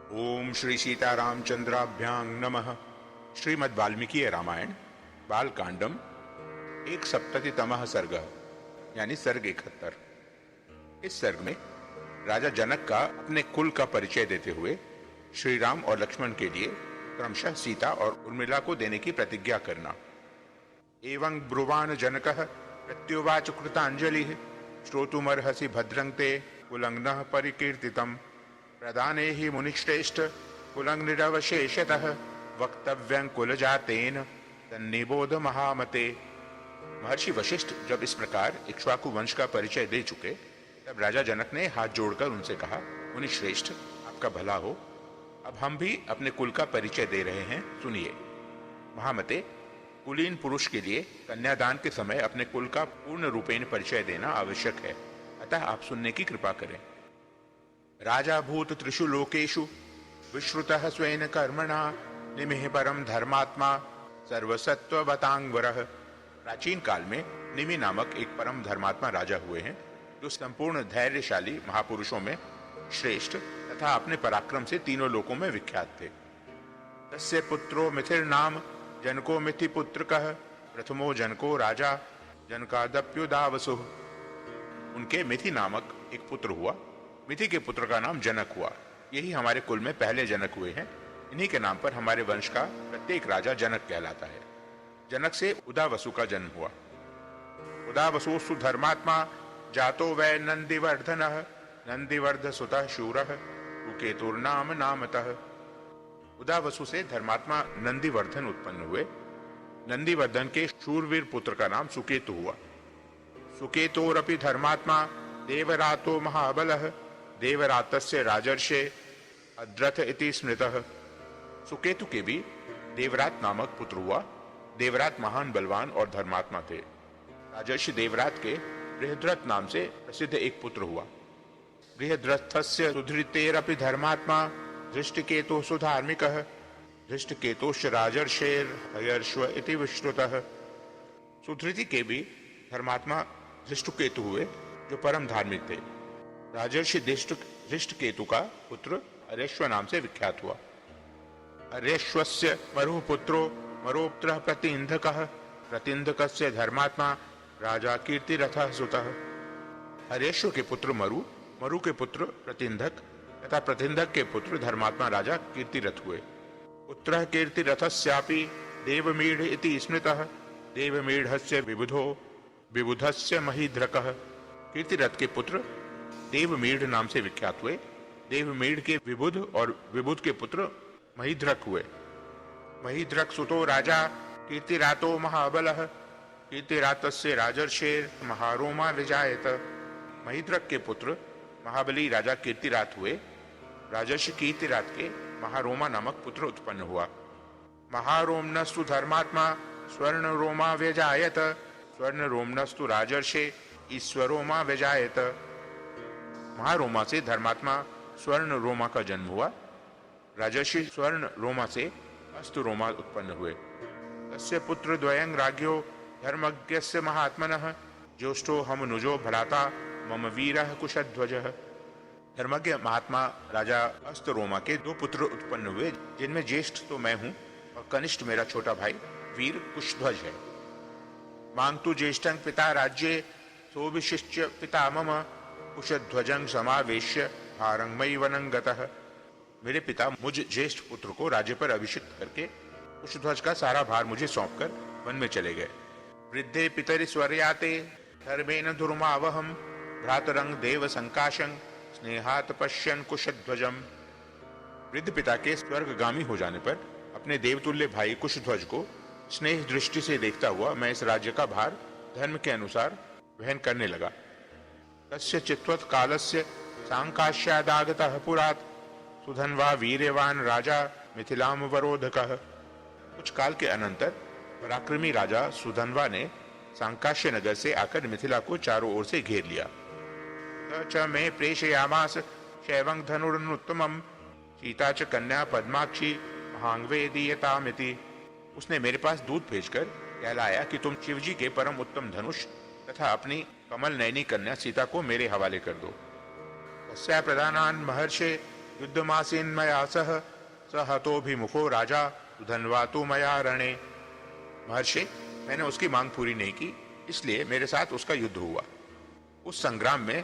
ओम श्री सीतारामचंद्राभ्यां नमः। श्रीमद् वाल्मीकि रामायण बालकांडम 1सप्ततितमः सर्ग यानी सर्ग 71। इस सर्ग में राजा जनक का अपने कुल का परिचय देते हुए श्री राम और लक्ष्मण के लिए क्रमशः सीता और उर्मिला को देने की प्रतिज्ञा करना। एवं ब्रुवान जनकः प्रत्युवाच कृतांजलिः श्रोतुमर्हसि भद्रं ते कुलग्नः परिकीर्तितम् प्रदाने ही मुनिश्रेष्ठ कुलग्निरवशेषतः वक्तव्यं कुलजातेन तन्निबोध महामते। महर्षि वशिष्ठ जब इस प्रकार इक्ष्वाकु वंश का परिचय दे चुके तब राजा जनक ने हाथ जोड़कर उनसे कहा, मुनिश्रेष्ठ आपका भला हो, अब हम भी अपने कुल का परिचय दे रहे हैं, सुनिए। महामते, कुलीन पुरुष के लिए कन्यादान के समय अपने कुल का पूर्ण रूपेण परिचय देना आवश्यक है, अतः आप सुनने की कृपा करें। राजा भूत त्रिषु लोकेषु विश्रुतः स्वेन कर्मणा निमिः परम धर्मात्मा सर्वसत्ववतांगवरः। प्राचीन काल में निमि नामक एक परम धर्मात्मा राजा हुए हैं जो संपूर्ण धैर्यशाली महापुरुषों में श्रेष्ठ तथा अपने पराक्रम से तीनों लोकों में विख्यात थे। तस्य पुत्रो मिथिर नाम जनको मिथि पुत्रकः प्रथमो जनको राजा जनकादप्युदावसुः। उनके मिथि नामक एक पुत्र हुआ, मिथि के पुत्र का नाम जनक हुआ। यही हमारे कुल में पहले जनक हुए हैं। इन्हीं के नाम पर हमारे वंश का प्रत्येक राजा जनक कहलाता है। जनक से उदावसु का जन्म हुआ। उदावसुस्तु धर्मात्मा जातो वै नंदिवर्धनः नंदिवर्ध सुतः शूरः सुकेतुर्नाम नामतः। उदावसु से धर्मात्मा नंदिवर्धन उत्पन्न हुए। नंदिवर्धन के शूरवीर पुत्र का नाम सुकेतु हुआ। सुकेतोरपि धर्मात्मा देवरातो महाबलः देवरातस्य राजर्षे अद्रथ इति स्मृतः। सुकेतु के भी देवरात नामक पुत्र हुआ। देवरात महान बलवान और धर्मात्मा थे। राजर्षि देवरात के बृहद्रथ नाम से प्रसिद्ध एक पुत्र हुआ। बृहद्रथस्य सुधृतेरपि धर्मात्मा धृष्टकेतुः सुधार्मिकः धृष्टकेतुश्च राजर्षेर हयर्ष्व इति विश्रुतः। सुधृति के भी धर्मात्मा धृष्टकेतु हुए जो परम धार्मिक थे। राजर्षि धृष्टकेतु का पुत्र अरेश्व नाम से विख्यात हुआ। अरेश्वस्य मरुः पुत्रो मरोप्त्रः प्रतिन्धकः प्रतिन्धकस्य धर्मात्मा राजा कीर्तिरथः सुतः। अरेश्व के पुत्र मरु, मरु के पुत्र प्रतिन्धक तथा प्रतिन्धक के पुत्र धर्मात्मा राजा कीर्तिरथ हुए। पुत्रः कीर्तिरथस्यापि देवमीढ़ इति स्मृतः देवमीढ़स्य विबुधो विबुधस्य महीध्रकः। कीर्तिरथ के पुत्र देवमीढ़ नाम से विख्यात हुए। देवमीढ़ के विबुध और विबुध के पुत्र महीध्रक हुए। महीध्रक सुतो राजा कीर्तिरातो महाबलः कीर्तिरातस्य राजर्षेर महारोमा विजायत। महीध्रक के पुत्र महाबली राजा कीर्तिरात हुए। राजर्षि कीर्तिरात के महारोमा नामक पुत्र उत्पन्न हुआ। महारोमनस्तु धर्मात्मा स्वर्ण रोमा व्यजायत स्वर्ण रोमनस्तु राजर्षे ईश्वरोमा व्यजायत। महारोमा से धर्मात्मा स्वर्ण रोमा का जन्म हुआ। राजर्षि स्वर्ण रोमा से अस्तु रोमा उत्पन्न हुए। तस्य पुत्र द्वयं राज्ञो धर्मज्ञस्य महात्मनः ज्येष्ठो हमनुजो भ्राता मम वीरः कुशध्वजः। धर्मज्ञ महात्मा राजा अस्त रोमा के दो पुत्र उत्पन्न हुए, जिनमें ज्येष्ठ तो मैं हूं और कनिष्ठ मेरा छोटा भाई वीर कुशध्वज है। मांगतु ज्येष्ठं पिता राज्ये सोविशिष्य पिता मम कुशध्वजं समावेश्य भारं मयि वनं गतः। मेरे पिता मुझ ज्येष्ठ पुत्र को राज्य पर अभिषिक्त करके कुशध्वज का सारा भार मुझे सौंपकर वन में चले गए। वृद्धे पितरि स्वर्याते धर्मेण धुर्मावहं भ्रातरं देव संकाशं स्नेहात् पश्यन् कुशध्वजम्। वृद्ध पिता के स्वर्गगामी हो जाने पर अपने देवतुल्य भाई कुशध्वज को स्नेह दृष्टि से देखता हुआ मैं इस राज्य का भार धर्म के अनुसार वहन करने लगा। तस्य चित्वत् कालस्य सांकाश्यादागतः पुरात् सुधन्वा वीर्यवान राजा मिथिलामवरोधकः। कुछ काल के अनंतर पराक्रमी राजा सुधन्वा ने सांकाश्य नगर से आकर मिथिला को चारों ओर से घेर लिया। च मे प्रेषयामास शैवं धनुरुत्तमं सीता च कन्या पद्माक्षी महांगवे दीयतामिति। उसने मेरे पास दूत भेजकर कहलाया कि तुम शिवजी के परम उत्तम धनुष तथा अपनी कमल नयनी कन्या सीता को मेरे हवाले कर दो। तस्या प्रधानान् महर्षे युद्धमासीन मया सह स हतोभिमुखो राजा सुधन्वा तो मया रणे। महर्षि, मैंने उसकी मांग पूरी नहीं की, इसलिए मेरे साथ उसका युद्ध हुआ। उस संग्राम में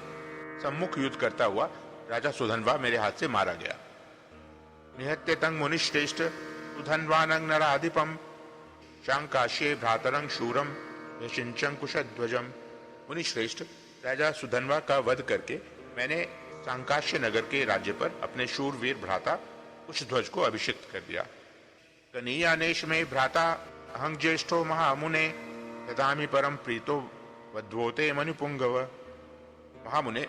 सम्मुख युद्ध करता हुआ राजा सुधन्वा मेरे हाथ से मारा गया। निहत्य तंग मुनिश्रेष्ठ सुधन्वानंग नराधिपम शांकाश्ये भ्रातरंग शूरम यशिंचं कुशध्वजम। मुनिश्रेष्ठ, राजा सुधन्वा का वध करके मैंने सांकाश्य नगर के राज्य पर अपने शूरवीर भ्राता कुशध्वज को अभिषिक्त कर दिया। कनीयानेश में भ्राता अहं ज्येष्ठो महामुने ददामि परम प्रीतो वध्वोते मनुपुंगव। महामुने,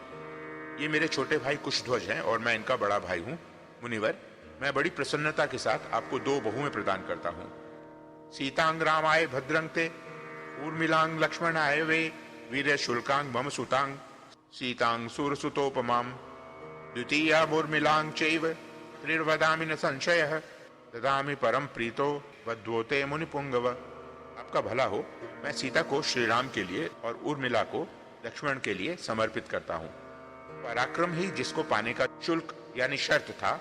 ये मेरे छोटे भाई कुशध्वज हैं और मैं इनका बड़ा भाई हूँ। मुनिवर, मैं बड़ी प्रसन्नता के साथ आपको 2 बहुएं प्रदान करता हूँ। सीतांग रामाय भद्रंग ते ऊर्मिलांग लक्ष्मणाय वे वीर शुल्कांग मम सुतांग सीतांग सूरसुतोपमाम द्वितीया मूर्मिलांग चैव त्रिर्वदामि न संशयः ददामि परम प्रीतो वध्वोते मुनिपुंगव। आपका भला हो, मैं सीता को श्री राम के लिए और उर्मिला को लक्ष्मण के लिए समर्पित करता हूँ। पराक्रम ही जिसको पाने का शुल्क यानी शर्त था,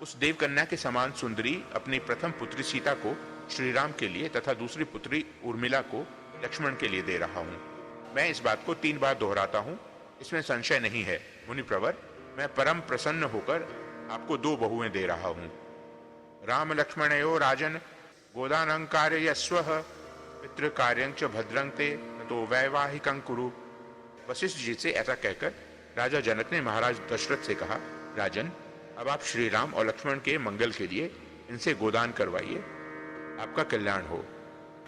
उस देवकन्या के समान सुंदरी अपनी प्रथम पुत्री सीता को श्री राम के लिए तथा दूसरी पुत्री उर्मिला को लक्ष्मण के लिए दे रहा हूँ। मैं इस बात को 3 बार दोहराता हूँ, इसमें संशय नहीं है। मुनिप्रवर, मैं परम प्रसन्न होकर आपको 2 बहुएं दे रहा हूँ। राम लक्ष्मणयो राजन गोदानं कारयस्वः पितृकार्यं च भद्रं ते तो वैवाहिकं कुरु। वशिष्ठ जी से ऐसा कहकर राजा जनक ने महाराज दशरथ से कहा, राजन, अब आप श्री राम और लक्ष्मण के मंगल के लिए इनसे गोदान करवाइए, आपका कल्याण हो।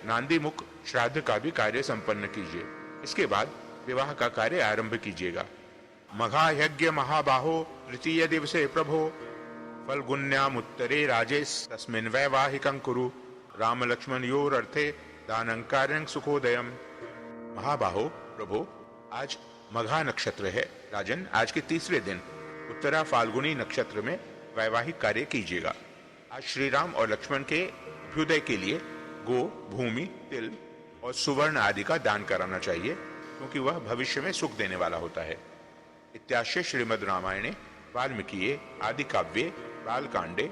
नांदी मुख श्राद्ध का भी कार्य संपन्न कीजिए, इसके बाद विवाह का कार्य आरंभ कीजिएगा। मघा यज्ञ महाबाहो तृतीय दिवसे प्रभो फल्गुन्यामुत्तरे राजेश तस्मिन् वैवाहिकं कुरु राम लक्ष्मण योर अर्थे दानं कार्यं सुखोदयम। महाबाहो प्रभो, आज मघा नक्षत्र है। राजन, आज के 3रे दिन उत्तरा फाल्गुनी नक्षत्र में वैवाहिक कार्य कीजिएगा। आज श्री राम और लक्ष्मण के अभ्युदय के लिए गो, भूमि, तिल और सुवर्ण आदि का दान कराना चाहिए, क्योंकि वह भविष्य में सुख देने वाला होता है। इत्याश्य श्रीमद् रामायणे वाल्मीकिये आदि काव्ये बालकांडे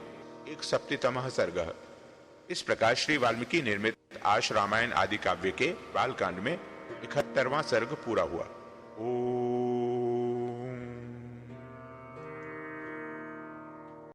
1/7 सर्गः। इस प्रकार श्री वाल्मीकि निर्मित आश रामायण आदि काव्य के बालकांड में 71वां सर्ग पूरा हुआ।